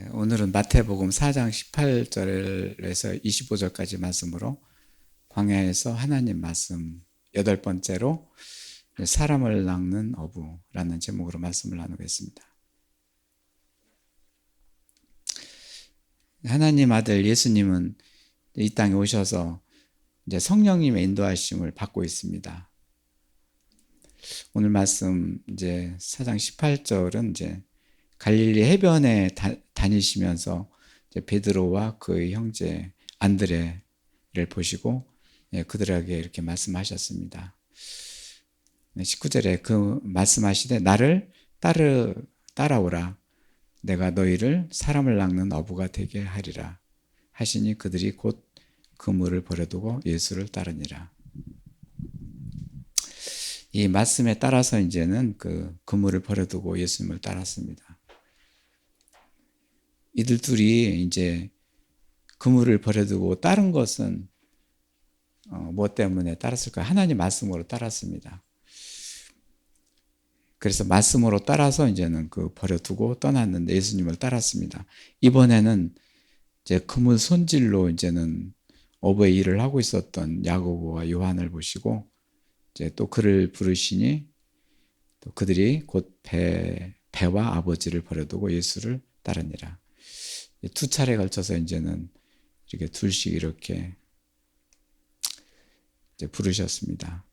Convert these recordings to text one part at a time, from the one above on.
오늘은 마태복음 4장 18절에서 25절까지 말씀으로 광야에서 하나님 말씀 8번째로 사람을 낚는 어부라는 제목으로 말씀을 나누겠습니다. 하나님 아들 예수님은 이 땅에 오셔서 이제 성령님의 인도하심을 받고 있습니다. 오늘 말씀 이제 4장 18절은 이제 갈릴리 해변에 다니시면서 이제 베드로와 그의 형제 안드레를 보시고 그들에게 이렇게 말씀하셨습니다. 19절에 그 말씀하시되 나를 따라오라. 내가 너희를 사람을 낚는 어부가 되게 하리라 하시니 그들이 곧 그물을 버려두고 예수를 따르니라. 이 말씀에 따라서 이제는 그 그물을 버려두고 예수님을 따랐습니다. 이들 둘이 이제 그물을 버려두고 따른 것은 뭐 때문에 따랐을까? 하나님 말씀으로 따랐습니다. 그래서 말씀으로 따라서 이제는 그 버려두고 떠났는데 예수님을 따랐습니다. 이번에는 이제 그물 손질로 이제는 어부의 일을 하고 있었던 야고보와 요한을 보시고 이제 또 그를 부르시니 또 그들이 곧 배와 아버지를 버려두고 예수를 따르니라. 두 차례 걸쳐서 이제는 이렇게 둘씩 이렇게 이제 부르셨습니다.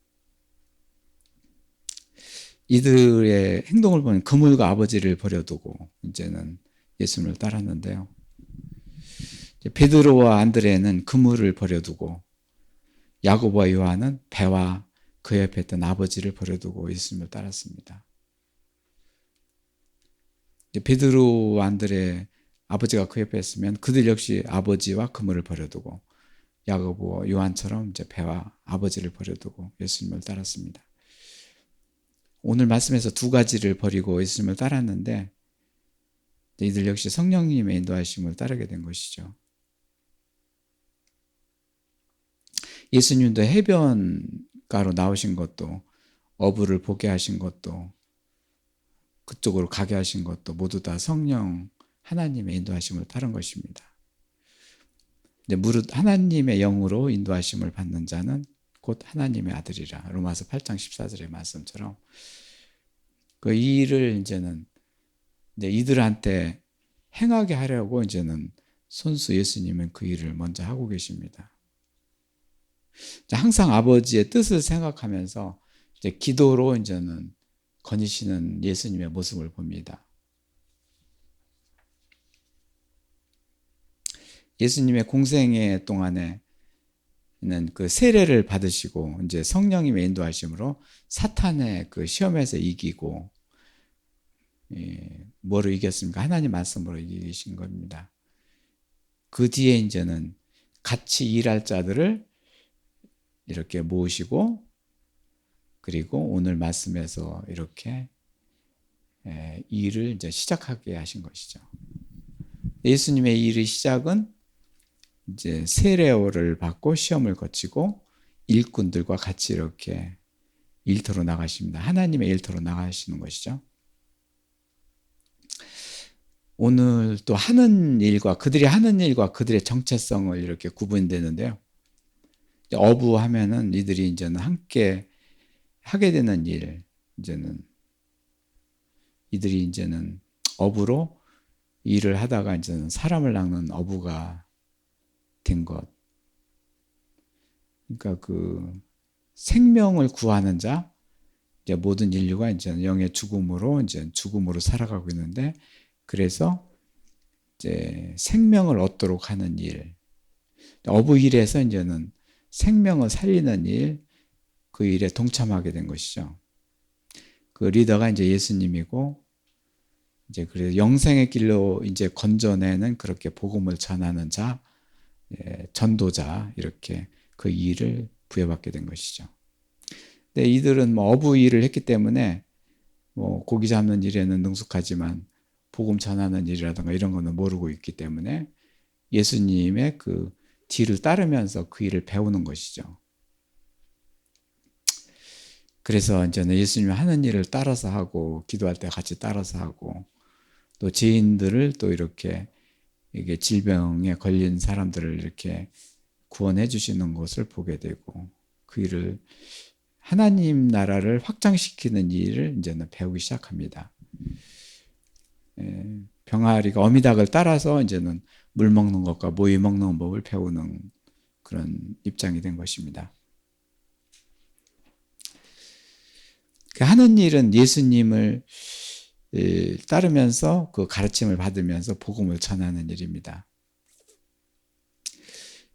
이들의 행동을 보면 그물과 아버지를 버려두고 이제는 예수님을 따랐는데요. 베드로와 안드레는 그물을 버려두고 야고보와 요한은 배와 그 옆에 있던 아버지를 버려두고 예수님을 따랐습니다. 베드로와 안드레 아버지가 그 옆에 있으면 그들 역시 아버지와 그물을 버려두고 야고보와 요한처럼 이제 배와 아버지를 버려두고 예수님을 따랐습니다. 오늘 말씀에서 두 가지를 버리고 예수님을 따랐는데 이들 역시 성령님의 인도하심을 따르게 된 것이죠. 예수님도 해변가로 나오신 것도 어부를 보게 하신 것도 그쪽으로 가게 하신 것도 모두 다 성령 하나님의 인도하심을 따른 것입니다. 무릇 하나님의 영으로 인도하심을 받는 자는 곧 하나님의 아들이라. 로마서 8장 14절의 말씀처럼 그 일을 이제는 이들한테 행하게 하려고 이제는 손수 예수님은 그 일을 먼저 하고 계십니다. 항상 아버지의 뜻을 생각하면서 이제 기도로 이제는 거니시는 예수님의 모습을 봅니다. 예수님의 공생애 동안에는 그 세례를 받으시고 이제 성령님의 인도하심으로 사탄의 그 시험에서 이기고 뭐로 이겼습니까? 하나님 말씀으로 이기신 겁니다. 그 뒤에 이제는 같이 일할 자들을 이렇게 모으시고 그리고 오늘 말씀에서 이렇게 일을 이제 시작하게 하신 것이죠. 예수님의 일의 시작은 이제 세례를 받고 시험을 거치고 일꾼들과 같이 이렇게 일터로 나가십니다. 하나님의 일터로 나가시는 것이죠. 오늘 또 그들이 하는 일과 그들의 정체성을 이렇게 구분되는데요. 어부하면은 이들이 이제는 함께 하게 되는 일, 이들이 이제는 어부로 일을 하다가 이제는 사람을 낚는 어부가 된 것. 그러니까 그 생명을 구하는 자, 이제 모든 인류가 이제 영의 죽음으로 살아가고 있는데, 그래서 이제 생명을 얻도록 하는 일, 어부 일에서 이제는 생명을 살리는 일, 그 일에 동참하게 된 것이죠. 그 리더가 이제 예수님이고, 이제 그래서 영생의 길로 이제 건져내는 그렇게 복음을 전하는 자, 전도자, 이렇게 그 일을 부여받게 된 것이죠. 근데 이들은 어부 일을 했기 때문에 고기 잡는 일에는 능숙하지만 복음 전하는 일이라든가 이런 거는 모르고 있기 때문에 예수님의 그 뒤를 따르면서 그 일을 배우는 것이죠. 그래서 이제는 예수님이 하는 일을 따라서 하고 기도할 때 같이 따라서 하고 또 죄인들을 또 이렇게 이게 질병에 걸린 사람들을 이렇게 구원해 주시는 것을 보게 되고 그 일을 하나님 나라를 확장시키는 일을 이제는 배우기 시작합니다. 병아리가 어미닭을 따라서 이제는 물 먹는 것과 모이 먹는 법을 배우는 그런 입장이 된 것입니다. 하는 일은 예수님을 따르면서 그 가르침을 받으면서 복음을 전하는 일입니다.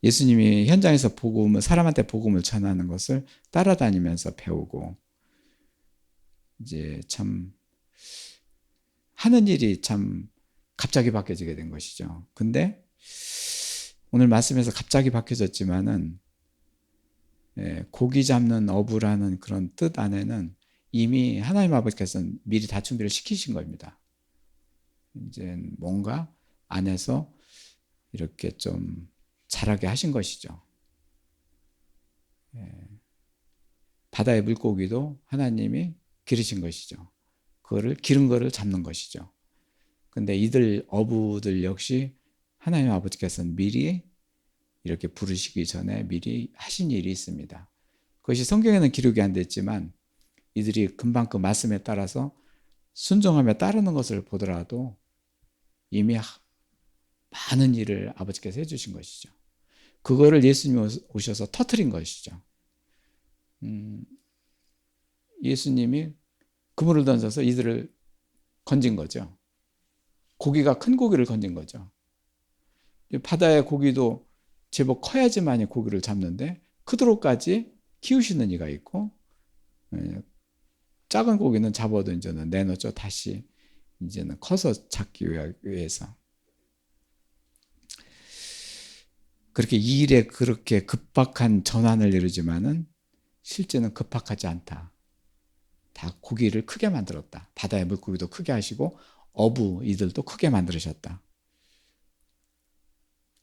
예수님이 현장에서 사람한테 복음을 전하는 것을 따라다니면서 배우고, 이제 참, 하는 일이 참 갑자기 바뀌어지게 된 것이죠. 근데 오늘 말씀에서 갑자기 바뀌어졌지만은, 고기 잡는 어부라는 그런 뜻 안에는 이미 하나님 아버지께서는 미리 다 준비를 시키신 겁니다. 이제 뭔가 안에서 이렇게 좀 자라게 하신 것이죠. 바다의 물고기도 하나님이 기르신 것이죠. 그거를 기른 거를 잡는 것이죠. 근데 이들 어부들 역시 하나님 아버지께서는 미리 이렇게 부르시기 전에 미리 하신 일이 있습니다. 그것이 성경에는 기록이 안 됐지만 이들이 금방 그 말씀에 따라서 순종하며 따르는 것을 보더라도 이미 많은 일을 아버지께서 해주신 것이죠. 그거를 예수님이 오셔서 터뜨린 것이죠. 예수님이 그물을 던져서 이들을 건진 거죠. 고기가 큰 고기를 건진 거죠. 바다의 고기도 제법 커야지만이 고기를 잡는데 크도록까지 키우시는 이가 있고, 작은 고기는 잡아도 이제는 내놓죠. 다시 이제는 커서 잡기 위해서. 그렇게 이 일에 그렇게 급박한 전환을 이루지만은 실제는 급박하지 않다. 다 고기를 크게 만들었다. 바다의 물고기도 크게 하시고 어부 이들도 크게 만들으셨다.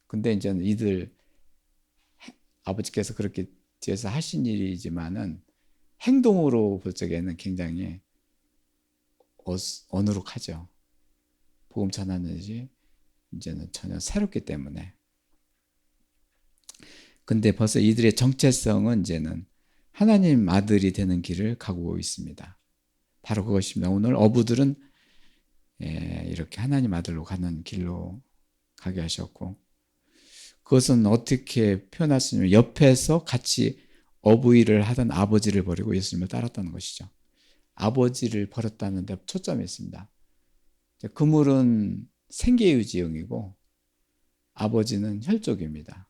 근데 이제는 이들 아버지께서 그렇게 뒤에서 하신 일이지만은 행동으로 볼 적에는 굉장히 어누룩하죠. 복음 전하는 일이 이제는 전혀 새롭기 때문에. 근데 벌써 이들의 정체성은 이제는 하나님 아들이 되는 길을 가고 있습니다. 바로 그것입니다. 오늘 어부들은 이렇게 하나님 아들로 가는 길로 가게 하셨고, 그것은 어떻게 표현할 수 있냐면 옆에서 같이 어부 일을 하던 아버지를 버리고 예수님을 따랐다는 것이죠. 아버지를 버렸다는 데 초점이 있습니다. 그물은 생계유지용이고 아버지는 혈족입니다.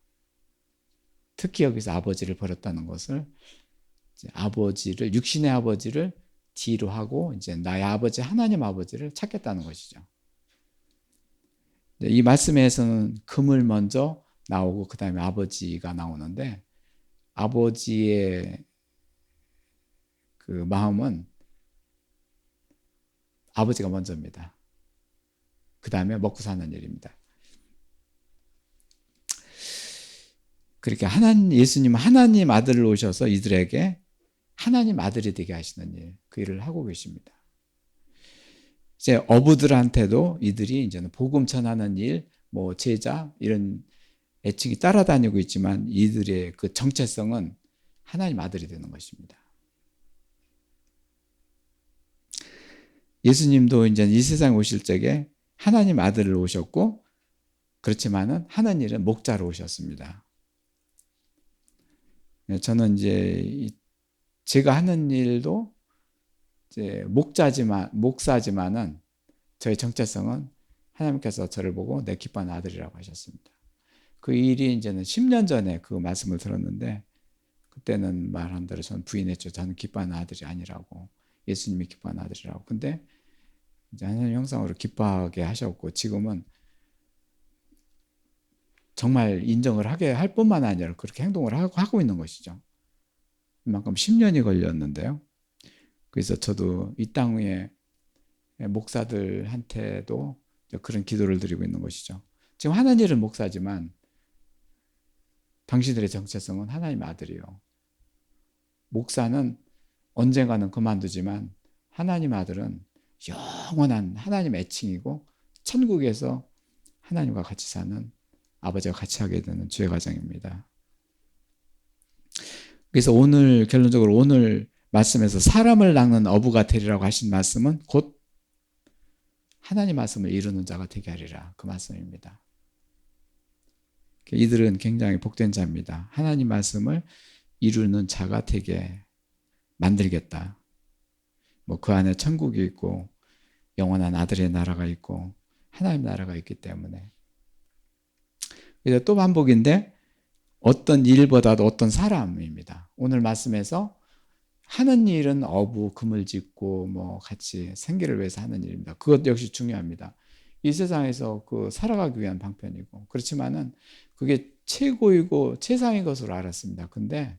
특히 여기서 아버지를 버렸다는 것을 아버지를 육신의 아버지를 뒤로 하고 이제 나의 아버지 하나님 아버지를 찾겠다는 것이죠. 이 말씀에서는 그물 먼저 나오고 그 다음에 아버지가 나오는데 아버지의 그 마음은 아버지가 먼저입니다. 그 다음에 먹고 사는 일입니다. 그렇게 예수님은 하나님 아들로 오셔서 이들에게 하나님 아들이 되게 하시는 일, 그 일을 하고 계십니다. 이제 어부들한테도 이들이 이제는 복음 전하는 일, 뭐 제자 이런 애칭이 따라다니고 있지만 이들의 그 정체성은 하나님 아들이 되는 것입니다. 예수님도 이제 이 세상에 오실 적에 하나님 아들로 오셨고, 그렇지만은 하는 일은 목자로 오셨습니다. 저는 이제 제가 하는 일도 이제 목사지만은 저의 정체성은 하나님께서 저를 보고 내 기뻐하는 아들이라고 하셨습니다. 그 일이 이제는 10년 전에 그 말씀을 들었는데 그때는 말한 대로 저는 부인했죠. 저는 기뻐하는 아들이 아니라고. 예수님이 기뻐하는 아들이라고. 근데 이제 하나님 형상으로 기뻐하게 하셨고 지금은 정말 인정을 하게 할 뿐만 아니라 그렇게 행동을 하고 있는 것이죠. 이만큼 10년이 걸렸는데요. 그래서 저도 이 땅 위에 목사들한테도 그런 기도를 드리고 있는 것이죠. 지금 하는 일은 목사지만 당신들의 정체성은 하나님 아들이요. 목사는 언젠가는 그만두지만 하나님 아들은 영원한 하나님 애칭이고 천국에서 하나님과 같이 사는, 아버지와 같이 하게 되는 주의 과정입니다. 그래서 오늘 결론적으로 오늘 말씀에서 사람을 낚는 어부가 되리라고 하신 말씀은 곧 하나님 말씀을 이루는 자가 되게 하리라, 그 말씀입니다. 이들은 굉장히 복된 자입니다. 하나님 말씀을 이루는 자가 되게 만들겠다. 그 안에 천국이 있고 영원한 아들의 나라가 있고 하나님 나라가 있기 때문에. 그래서 또 반복인데 어떤 일보다도 어떤 사람입니다. 오늘 말씀에서 하는 일은 어부, 그물 짓고 같이 생계를 위해서 하는 일입니다. 그것 역시 중요합니다. 이 세상에서 살아가기 위한 방편이고, 그렇지만은 그게 최고이고 최상의 것으로 알았습니다. 근데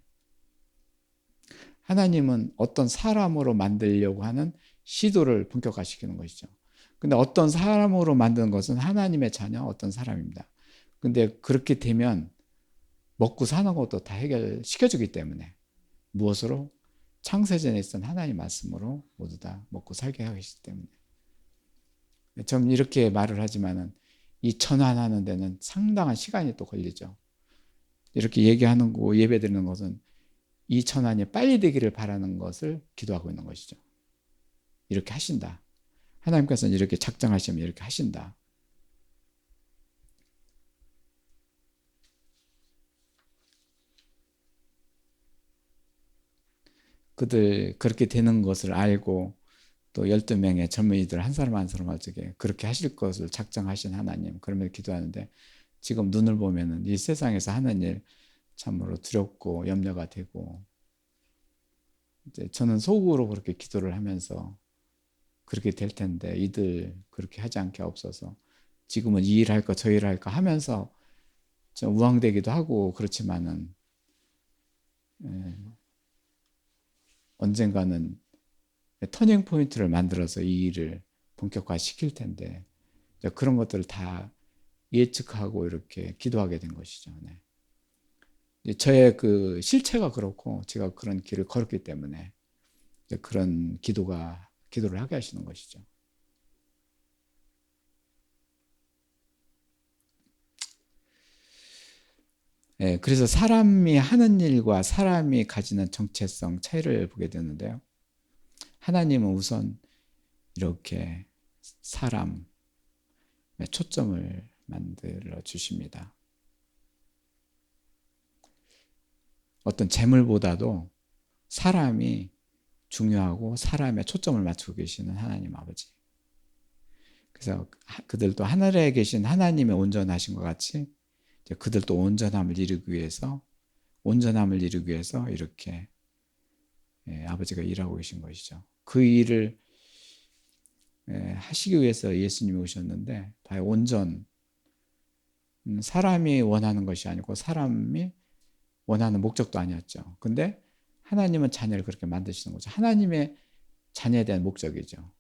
하나님은 어떤 사람으로 만들려고 하는 시도를 본격화시키는 것이죠. 근데 어떤 사람으로 만드는 것은 하나님의 자녀, 어떤 사람입니다. 근데 그렇게 되면 먹고 사는 것도 다 해결시켜주기 때문에, 무엇으로? 창세전에 있던 하나님 말씀으로 모두 다 먹고 살게 하시기 때문에. 좀 이렇게 말을 하지만은 이 전환하는 데는 상당한 시간이 또 걸리죠. 이렇게 얘기하는 거, 예배 드리는 것은 이 전환이 빨리 되기를 바라는 것을 기도하고 있는 것이죠. 이렇게 하신다. 하나님께서는 이렇게 작정하시면 이렇게 하신다. 그들 그렇게 되는 것을 알고 또 12명의 젊은이들 한 사람 한 사람 어떻게 그렇게 하실 것을 작정하신 하나님, 그러면 기도하는데, 지금 눈을 보면은 이 세상에서 하는 일 참으로 두렵고 염려가 되고, 이제 저는 속으로 그렇게 기도를 하면서 그렇게 될 텐데 이들 그렇게 하지 않게 없어서, 지금은 이 일 할까 저 일 할까 하면서 좀 우왕되기도 하고, 그렇지만은 언젠가는 터닝 포인트를 만들어서 이 일을 본격화 시킬 텐데, 그런 것들을 다 예측하고 이렇게 기도하게 된 것이죠. 네. 저의 그 실체가 그렇고 제가 그런 길을 걸었기 때문에 그런 기도를 하게 하시는 것이죠. 네, 그래서 사람이 하는 일과 사람이 가지는 정체성 차이를 보게 되는데요. 하나님은 우선 이렇게 사람에 초점을 만들어 주십니다. 어떤 재물보다도 사람이 중요하고 사람에 초점을 맞추고 계시는 하나님 아버지. 그래서 그들도 하늘에 계신 하나님의 온전하신 것 같이 그들도 온전함을 이루기 위해서 이렇게 아버지가 일하고 계신 것이죠. 그 일을 하시기 위해서 예수님이 오셨는데, 바로 온전, 사람이 원하는 것이 아니고 사람이 원하는 목적도 아니었죠. 근데 하나님은 자녀를 그렇게 만드시는 거죠. 하나님의 자녀에 대한 목적이죠.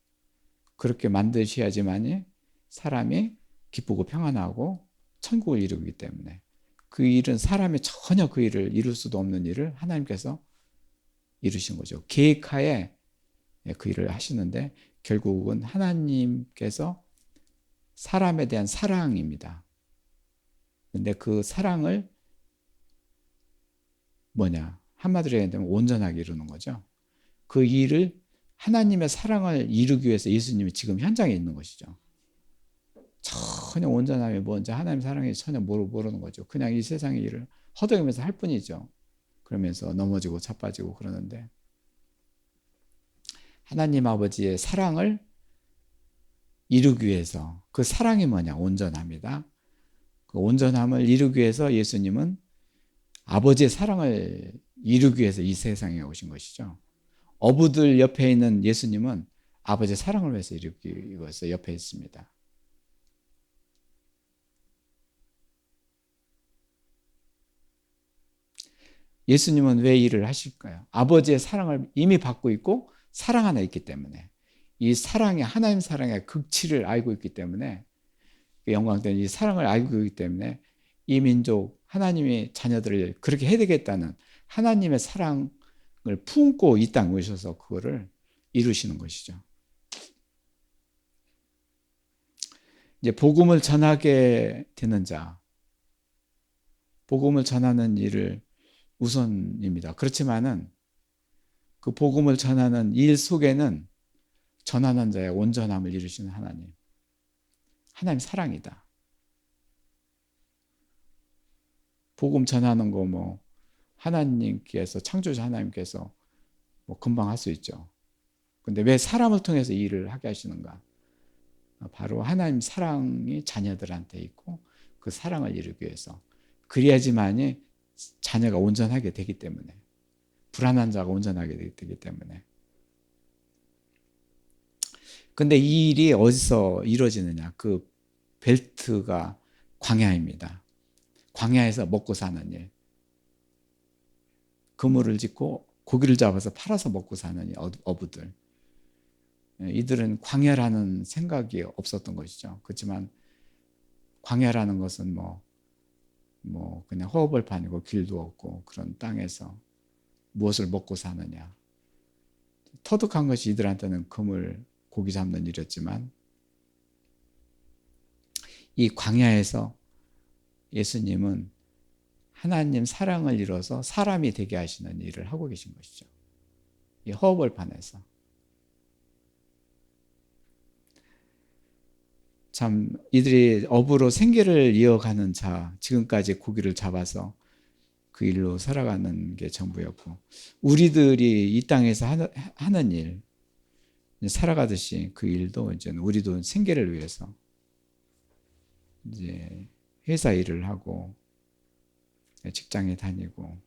그렇게 만드셔야지만이 사람이 기쁘고 평안하고 천국을 이루기 때문에, 그 일은 사람이 전혀 그 일을 이룰 수도 없는 일을 하나님께서 이루신 거죠. 계획하에 그 일을 하시는데, 결국은 하나님께서 사람에 대한 사랑입니다. 근데 그 사랑을 한마디로 얘기하면 온전하게 이루는 거죠. 그 일을, 하나님의 사랑을 이루기 위해서 예수님이 지금 현장에 있는 것이죠. 전혀 온전함이 뭔지, 하나님의 사랑이 전혀 모르는 거죠. 그냥 이 세상의 일을 허덕이면서 할 뿐이죠. 그러면서 넘어지고 자빠지고 그러는데, 하나님 아버지의 사랑을 이루기 위해서, 그 사랑이 온전함이다. 그 온전함을 이루기 위해서 예수님은 아버지의 사랑을 이루기 위해서 이 세상에 오신 것이죠. 어부들 옆에 있는 예수님은 아버지의 사랑을 위해서 이루기 위해서 옆에 있습니다. 예수님은 왜 일을 하실까요? 아버지의 사랑을 이미 받고 있고 사랑 하나 있기 때문에, 이 사랑이 하나님 사랑의 극치를 알고 있기 때문에, 영광된 이 사랑을 알고 있기 때문에 이 민족, 하나님의 자녀들을 그렇게 해야 되겠다는 하나님의 사랑을 품고 이 땅에 오셔서 그거를 이루시는 것이죠. 이제 복음을 전하게 되는 자, 복음을 전하는 일을 우선입니다. 그렇지만은 그 복음을 전하는 일 속에는 전하는 자의 온전함을 이루시는 하나님, 하나님 사랑이다. 복음 전하는 거 뭐 하나님께서 창조자 하나님께서 뭐 금방 할 수 있죠. 근데 왜 사람을 통해서 이 일을 하게 하시는가? 바로 하나님 사랑이 자녀들한테 있고 그 사랑을 이루기 위해서, 그래야지만이 자녀가 온전하게 되기 때문에, 불완한 자가 온전하게 되기 때문에. 근데 이 일이 어디서 이루어지느냐? 그 벨트가 광야입니다. 광야에서 먹고 사는 일. 그물을 짓고 고기를 잡아서 팔아서 먹고 사는 어부들. 이들은 광야라는 생각이 없었던 것이죠. 그렇지만 광야라는 것은 뭐 그냥 허허벌판이고 길도 없고 그런 땅에서 무엇을 먹고 사느냐. 터득한 것이 이들한테는 그물, 고기 잡는 일이었지만 이 광야에서 예수님은 하나님 사랑을 이뤄서 사람이 되게 하시는 일을 하고 계신 것이죠. 이 허허벌판에서. 참 이들이 업으로 생계를 이어가는 자, 지금까지 고기를 잡아서 그 일로 살아가는 게 전부였고, 우리들이 이 땅에서 하는 일, 살아가듯이 그 일도 이제 우리도 생계를 위해서 이제 회사 일을 하고 직장에 다니고,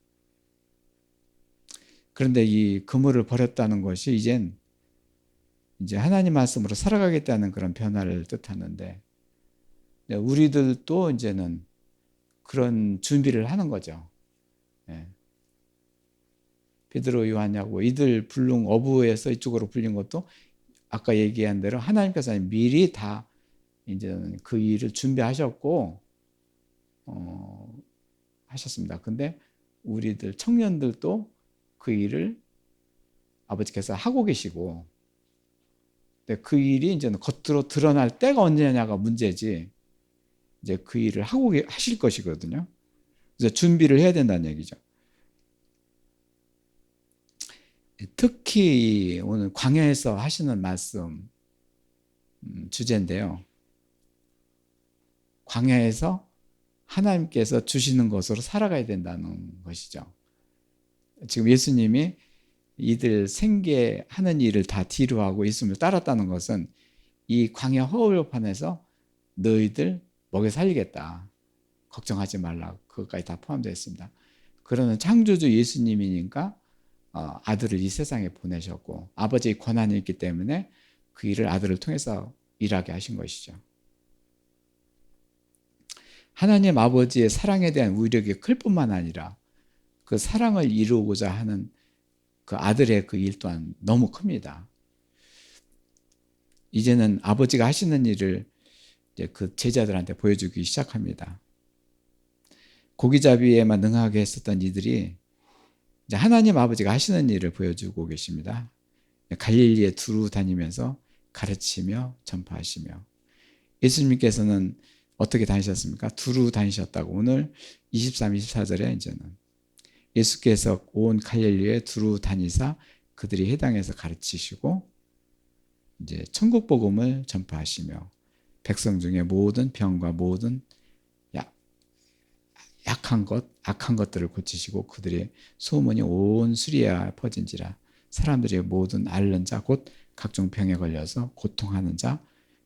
그런데 이 그물을 버렸다는 것이 이제 하나님 말씀으로 살아가겠다는 그런 변화를 뜻하는데, 우리들도 이제는 그런 준비를 하는 거죠. 예. 베드로, 요한, 야고보 이들 불능 어부에서 이쪽으로 불린 것도 아까 얘기한 대로 하나님께서 미리 다 이제 그 일을 준비하셨고 하셨습니다. 근데 우리들 청년들도 그 일을 아버지께서 하고 계시고, 근데 그 일이 이제 겉으로 드러날 때가 언제냐가 문제지, 이제 그 일을 하고 하실 것이거든요. 그래서 준비를 해야 된다는 얘기죠. 특히 오늘 광야에서 하시는 말씀 주제인데요. 광야에서 하나님께서 주시는 것으로 살아가야 된다는 것이죠. 지금 예수님이 이들 생계하는 일을 다 뒤로 하고 예수님을 따랐다는 것은 이 광야 허울판에서 너희들 먹여 살리겠다, 걱정하지 말라, 그것까지 다 포함되어 있습니다. 그러는 창조주 예수님이니까 아들을 이 세상에 보내셨고 아버지의 권한이 있기 때문에 그 일을 아들을 통해서 일하게 하신 것이죠. 하나님 아버지의 사랑에 대한 위력이 클 뿐만 아니라 그 사랑을 이루고자 하는 그 아들의 그 일 또한 너무 큽니다. 이제는 아버지가 하시는 일을 이제 그 제자들한테 보여주기 시작합니다. 고기잡이에만 능하게 했었던 이들이 이제 하나님 아버지가 하시는 일을 보여주고 계십니다. 갈릴리에 두루 다니면서 가르치며 전파하시며, 예수님께서는 어떻게 다니셨습니까? 두루 다니셨다고 오늘 23, 24절에 이제는 예수께서 온 갈릴리에 두루 다니사 그들이 해당해서 가르치시고 이제 천국 복음을 전파하시며 백성 중에 모든 병과 모든 약한 것, 악한 것들을 고치시고 그들의 소문이 온 수리아에 퍼진지라. 사람들이 모든 앓는 자, 곧 각종 병에 걸려서 고통하는 자,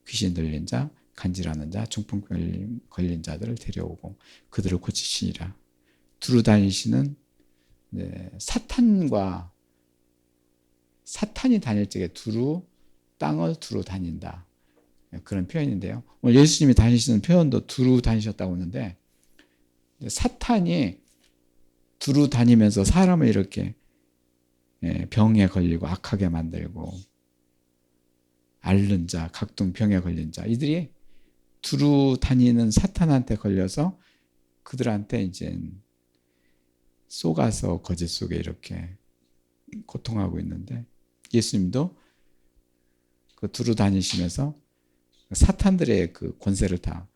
귀신 들린 자, 간질하는 자, 중풍병 걸린 자들을 데려오고 그들을 고치시니라. 두루 다니시는 사탄이 다닐 적에 땅을 두루 다닌다, 그런 표현인데요. 오늘 예수님이 다니시는 표현도 두루 다니셨다고 하는데, 사탄이 두루 다니면서 사람을 이렇게 병에 걸리고 악하게 만들고 앓는 자, 각종 병에 걸린 자, 이들이 두루 다니는 사탄한테 걸려서 그들한테 이제 속아서 거짓 속에 이렇게 고통하고 있는데, 예수님도 그 두루 다니시면서 사탄들의 그 권세를 다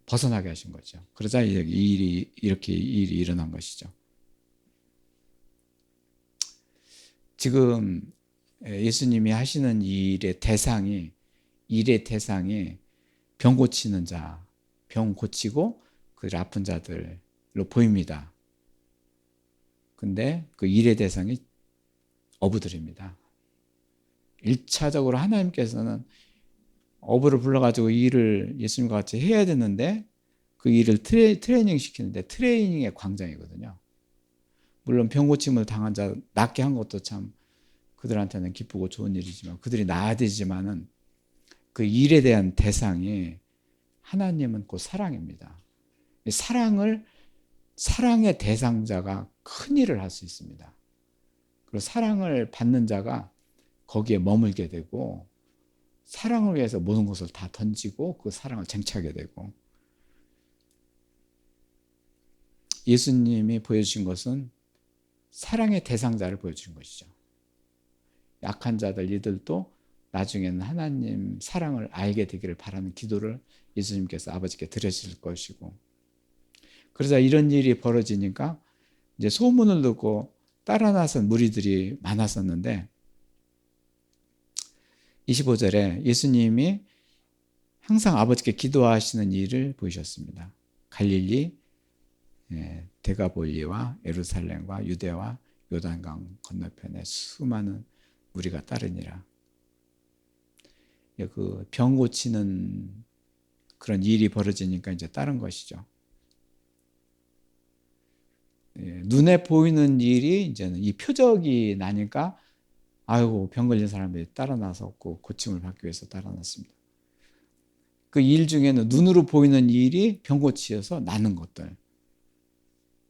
벗어나게 하신 거죠. 그러자 이 일이 이렇게 이 일이 일어난 것이죠. 지금 예수님이 하시는 일의 대상이 병 고치는 자, 병 고치고 그 아픈 자들로 보입니다. 근데 그 일의 대상이 어부들입니다. 1차적으로 하나님께서는 어부를 불러가지고 이 일을 예수님과 같이 해야 되는데 그 일을 트레이닝 시키는데 트레이닝의 광장이거든요. 물론 병 고침을 당한 자 낫게 한 것도 참 그들한테는 기쁘고 좋은 일이지만 그들이 나아야 되지만은 그 일에 대한 대상이 하나님은 곧 사랑입니다. 사랑의 대상자가 큰 일을 할 수 있습니다. 그리고 사랑을 받는 자가 거기에 머물게 되고 사랑을 위해서 모든 것을 다 던지고 그 사랑을 쟁취하게 되고 예수님이 보여주신 것은 사랑의 대상자를 보여주신 것이죠. 약한 자들 이들도 나중에는 하나님 사랑을 알게 되기를 바라는 기도를 예수님께서 아버지께 드리실 것이고 그러자 이런 일이 벌어지니까 이제 소문을 듣고 따라 나선 무리들이 많았었는데 25절에 예수님이 항상 아버지께 기도하시는 일을 보이셨습니다. 갈릴리, 데가볼리와 예루살렘과 유대와 요단강 건너편에 수많은 무리가 따르니라. 그 병 고치는 그런 일이 벌어지니까 이제 다른 것이죠. 눈에 보이는 일이 이제는 이 표적이 나니까 아이고 병 걸린 사람들이 따라 나섰고 고침을 받기 위해서 따라 났습니다. 그 일 중에는 눈으로 보이는 일이 병 고치어서 나는 것들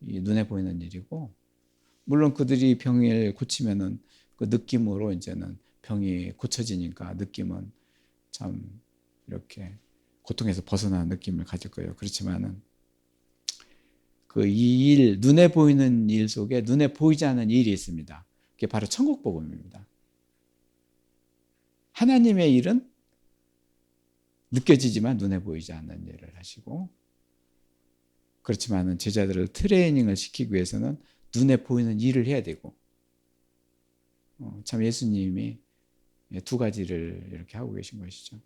이 눈에 보이는 일이고 물론 그들이 병을 고치면은 그 느낌으로 이제는 병이 고쳐지니까 느낌은 참 이렇게 고통에서 벗어나는 느낌을 가질 거예요. 그렇지만은 그 이 일, 눈에 보이는 일 속에 눈에 보이지 않는 일이 있습니다. 그게 바로 천국 복음입니다. 하나님의 일은 느껴지지만 눈에 보이지 않는 일을 하시고 그렇지만은 제자들을 트레이닝을 시키기 위해서는 눈에 보이는 일을 해야 되고 참 예수님이 두 가지를 이렇게 하고 계신 것이죠.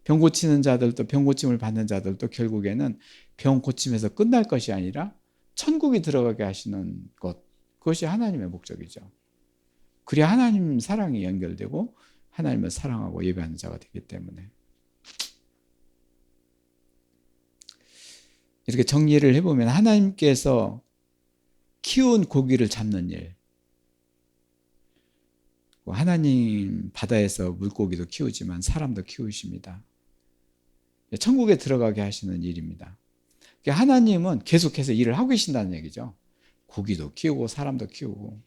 병 고치는 자들도 병 고침을 받는 자들도 결국에는 병 고침에서 끝날 것이 아니라 천국이 들어가게 하시는 것 그것이 하나님의 목적이죠. 그래야 하나님 사랑이 연결되고 하나님을 사랑하고 예배하는 자가 되기 때문에 이렇게 정리를 해보면 하나님께서 키운 고기를 잡는 일 하나님 바다에서 물고기도 키우지만 사람도 키우십니다. 천국에 들어가게 하시는 일입니다. 하나님은 계속해서 일을 하고 계신다는 얘기죠. 고기도 키우고 사람도 키우고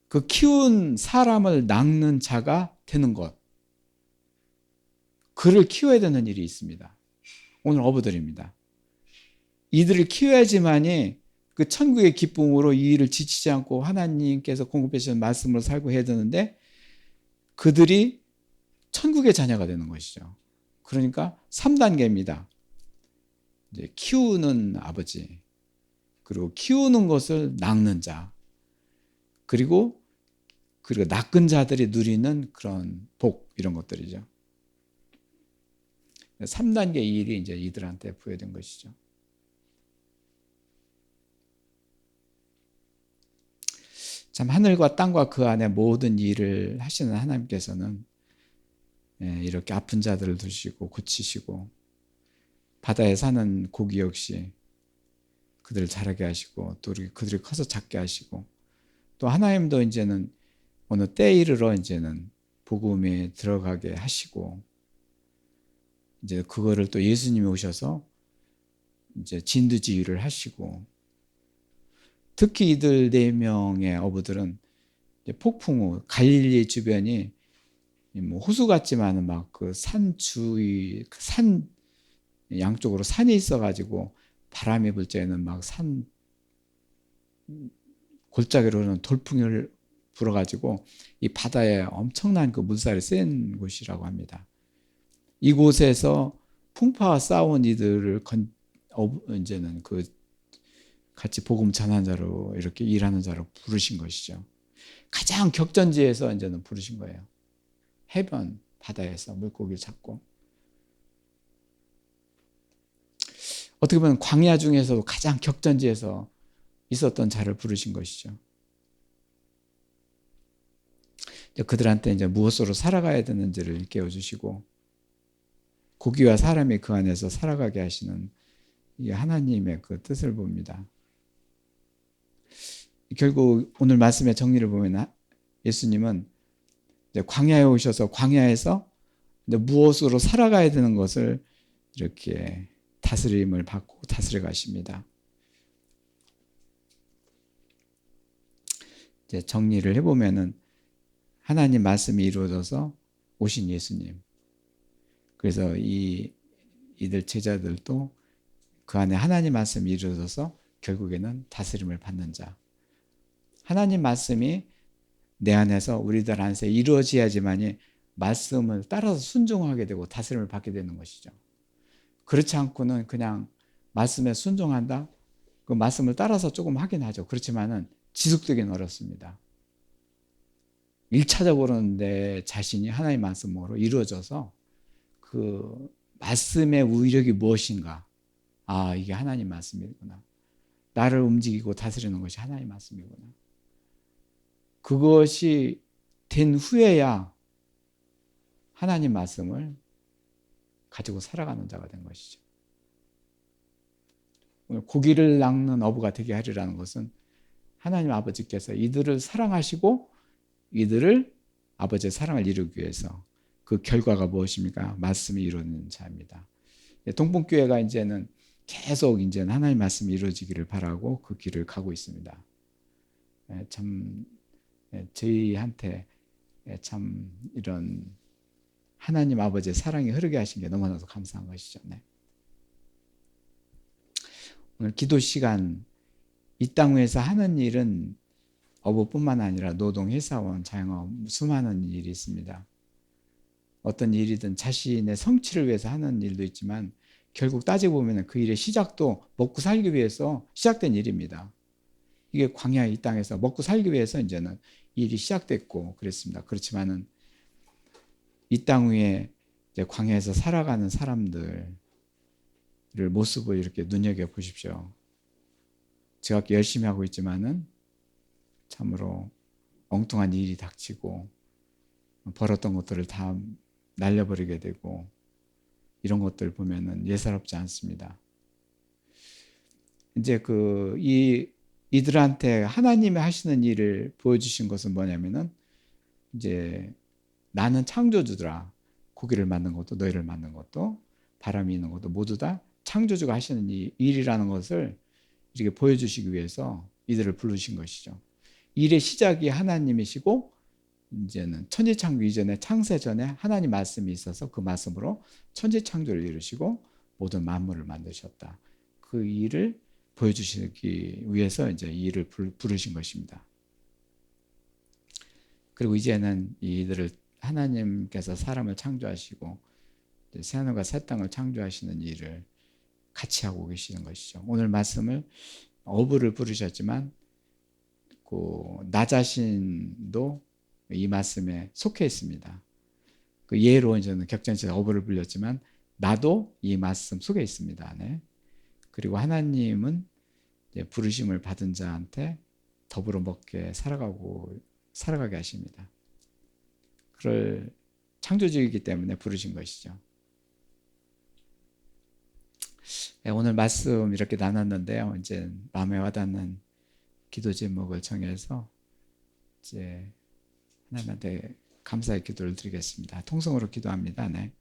그 키운 사람을 낚는 자가 되는 것 그를 키워야 되는 일이 있습니다. 오늘 어부들입니다. 이들을 키워야지만이 그 천국의 기쁨으로 이 일을 지치지 않고 하나님께서 공급해 주신 말씀으로 살고 해야 되는데 그들이 천국의 자녀가 되는 것이죠. 그러니까 3단계입니다. 이제 키우는 아버지, 그리고 키우는 것을 낚는 자, 그리고 낚은 자들이 누리는 그런 복 이런 것들이죠. 3단계 일이 이제 이들한테 부여된 것이죠. 참 하늘과 땅과 그 안에 모든 일을 하시는 하나님께서는 이렇게 아픈 자들을 두시고 고치시고 바다에 사는 고기 역시 그들을 자라게 하시고 또 그들이 커서 작게 하시고 또 하나님도 이제는 어느 때에 이르러 이제는 복음에 들어가게 하시고 이제 그거를 또 예수님이 오셔서 이제 진두지휘를 하시고 특히 이들 4명의 어부들은 폭풍 후 갈릴리 주변이 뭐 호수 같지만은 막 그 산 주위 산 양쪽으로 산이 있어가지고 바람이 불 때는 막 산 골짜기로 흐르는 돌풍을 불어가지고 이 바다에 엄청난 그 물살이 센 곳이라고 합니다. 이곳에서 풍파와 싸운 이들을 이제는 그 같이 복음 전한 자로 이렇게 일하는 자로 부르신 것이죠. 가장 격전지에서 이제는 부르신 거예요. 해변 바다에서 물고기를 잡고, 어떻게 보면 광야 중에서도 가장 격전지에서 있었던 자를 부르신 것이죠. 그들한테 이제 무엇으로 살아가야 되는지를 깨워주시고, 고기와 사람이 그 안에서 살아가게 하시는 이 하나님의 그 뜻을 봅니다. 결국 오늘 말씀의 정리를 보면 예수님은 이제 광야에 오셔서 광야에서 이제 무엇으로 살아가야 되는 것을 이렇게 다스림을 받고 다스려 가십니다. 이제 정리를 해보면은 하나님 말씀이 이루어져서 오신 예수님. 그래서 이들 제자들도 그 안에 하나님 말씀이 이루어져서 결국에는 다스림을 받는 자. 하나님 말씀이 내 안에서 우리들 안에서 이루어져야지만이 말씀을 따라서 순종하게 되고 다스림을 받게 되는 것이죠. 그렇지 않고는 그냥 말씀에 순종한다? 그 말씀을 따라서 조금 하긴 하죠. 그렇지만은 지속되기는 어렵습니다. 1차적으로는 내 자신이 하나님 말씀으로 이루어져서 그 말씀의 위력이 무엇인가? 아, 이게 하나님 말씀이구나. 나를 움직이고 다스리는 것이 하나님 말씀이구나. 그것이 된 후에야 하나님 말씀을 가지고 살아가는 자가 된 것이죠. 오늘 고기를 낚는 어부가 되게 하리라는 것은 하나님 아버지께서 이들을 사랑하시고 이들을 아버지의 사랑을 이루기 위해서 그 결과가 무엇입니까? 말씀이 이루어지는 자입니다. 동봉교회가 이제는 계속 이제는 하나님 말씀이 이루어지기를 바라고 그 길을 가고 있습니다. 참 저희한테 참 이런 하나님 아버지의 사랑이 흐르게 하신 게 너무나도 감사한 것이죠. 네. 오늘 기도 시간, 이 땅 위에서 하는 일은 어부뿐만 아니라 노동, 회사원, 자영업 수많은 일이 있습니다. 어떤 일이든 자신의 성취를 위해서 하는 일도 있지만 결국 따지고 보면 그 일의 시작도 먹고 살기 위해서 시작된 일입니다. 이게 광야 이 땅에서 먹고 살기 위해서 이제는 일이 시작됐고 그랬습니다. 그렇지만은 이 땅 위에 이제 광야에서 살아가는 사람들을 모습을 이렇게 눈여겨 보십시오. 제가 열심히 하고 있지만은 참으로 엉뚱한 일이 닥치고 벌었던 것들을 다 날려버리게 되고 이런 것들 보면은 예사롭지 않습니다. 이제 이들한테 하나님이 하시는 일을 보여주신 것은 뭐냐면은 이제 나는 창조주더라. 고기를 만든 것도 너희를 만든 것도 바람이 있는 것도 모두 다 창조주가 하시는 이 일이라는 것을 이렇게 보여주시기 위해서 이들을 부르신 것이죠. 일의 시작이 하나님이시고 이제는 천지창조 이전에 창세 전에 하나님 말씀이 있어서 그 말씀으로 천지창조를 이루시고 모든 만물을 만드셨다. 그 일을 보여주시기 위해서 이제 이 일을 부르신 것입니다. 그리고 이제는 이들을 하나님께서 사람을 창조하시고 새하늘과 새 땅을 창조하시는 일을 같이 하고 계시는 것이죠. 오늘 말씀을 어부를 부르셨지만 나 자신도 이 말씀에 속해 있습니다. 그 예로 저는 격전지에서 어부를 불렸지만 나도 이 말씀 속에 있습니다. 네. 그리고 하나님은 부르심을 받은 자한테 더불어 먹게 살아가게 하십니다. 그럴 창조주이기 때문에 부르신 것이죠. 오늘 말씀 이렇게 나눴는데요. 이제 마음에 와닿는 기도 제목을 정해서 이제 하나님한테 감사의 기도를 드리겠습니다. 통성으로 기도합니다. 네.